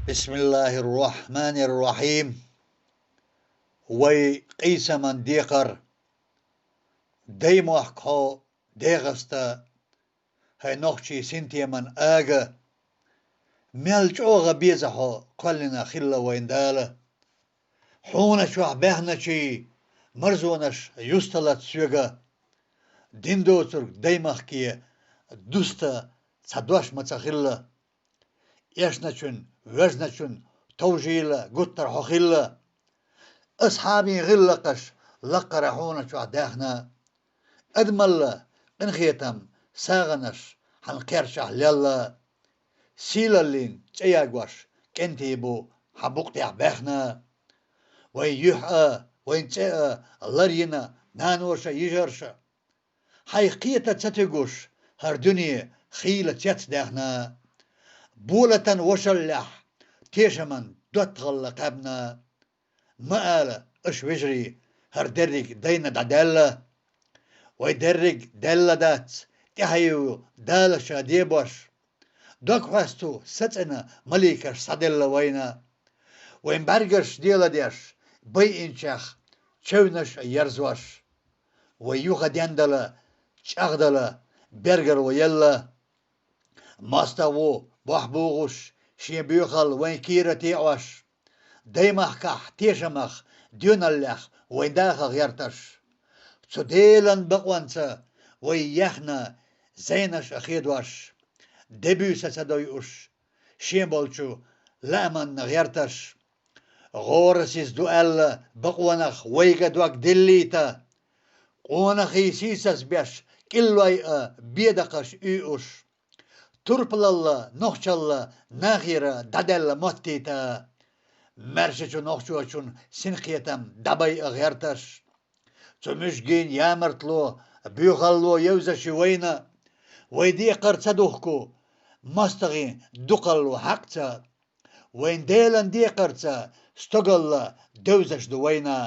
بسم الله الرحمن الرحيم. وي قيس من ديقر ديموح كو ديغستا هاي نوخشي سنتي من آغا ميلج اوغا بيزحو كلنا خلا ويندالا حونا شوح بهنا شي مرزونش يستلت سيوغا ديندو ترك ديمخ كي دوستا صدوش متخلا يشنچون وزنچون توجيلا قطر حخلا أصحابي غلقش لقرحونا شو داخنا أدملا انخيتم ساغنش حنقرشح ليلا سيلالين تياغوش كنتيبو حبوقتي بخنا وين يحقى وين تيقى اللرينا نانوشا يجرشا حيقية تتغوش هر دنيا خيلة تيت داخنا بولة وشلح تيشمن دوتغل قبنا ما اش وجري هر درك دينا دادلا ويدرك دلا دات تهيو دالا شاديبوش دوك فاستو ستنا مليكش صدلا وينا وين برگش ديلا ديش بي انشاخ چونش يرزوش ويوغا ديندلا چاغدلا برگر ويلا ماستاو بوحبوغوش شيبيوخل وين كيرا تيعوش ديمخ كح تيشمخ ديون اللخ وين داخل غيرتش تديلن بقوانسا ويخنا زينش أخيدوش دبيوسا سدويوش شيمبولشو لامن غيرتش غورسيس دوال بقوانخ ويقا دوك دليتا قونخي سيساس بيش كلوي بيدقش ايوش تربلالله نوخشالله ناغيرا دادل موتيتا مرشچو نوخشوچون سنخيتم دبي غيرتش تمشجين يامرتلو بيغلو يوزشي وينا ويدي قرصدوخكو مستغين دقلو حقتا وين ديلن دي قرصا استقل دوزش دوينا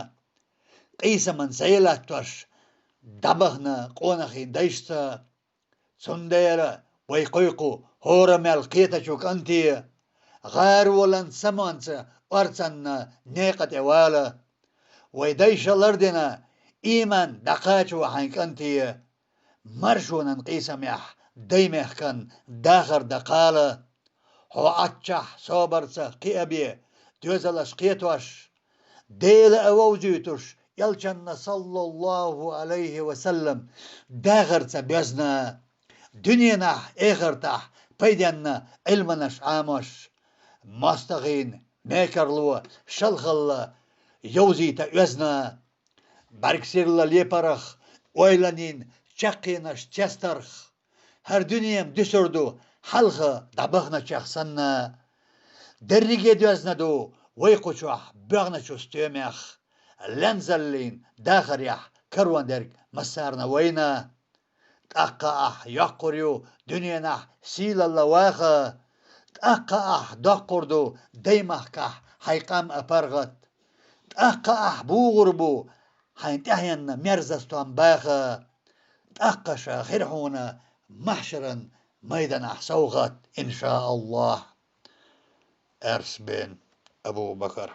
قيسا من سيلاتوش دبغنا قونخين ديشتا سنديرا ويقيقو هورا مالقيتا شوك انتي غار ولن سمانسا ارسن نيقت اوالا ويديش الاردنا إيمان دقاتشو حينك أنتي مرشونا قيسم يح ديمه كان داخر دقالة هو أتشح صوبرسا قيابي دوزلش قيتوش ديل أووجيتوش يلشن صلى الله عليه وسلم داغرسا بيزنا دنينا إخرتح بيدنا علمناش عاموش مستغين ميكرلو شلخل يوزيتا يزنا بركسيرلا ليبرخ ويلانين چقينش چسترخ هر دنيام دسردو حلخة دبغنا چخسنا دريجي دوزندو ويقوشوح بغنا چستيميخ لنزلين داخر يح كروان درك مسارنا وينا تأقا أح يقريو دنيانا سيل اللواخة تأقا أح دقردو ديمح كح حيقام أبرغت تأقا أح بوغربو حين تحينا مرزستوان باخا تأقشا خيرحونا محشرا ميدان أحسوغت إن شاء الله. أرس بن أبو بكر.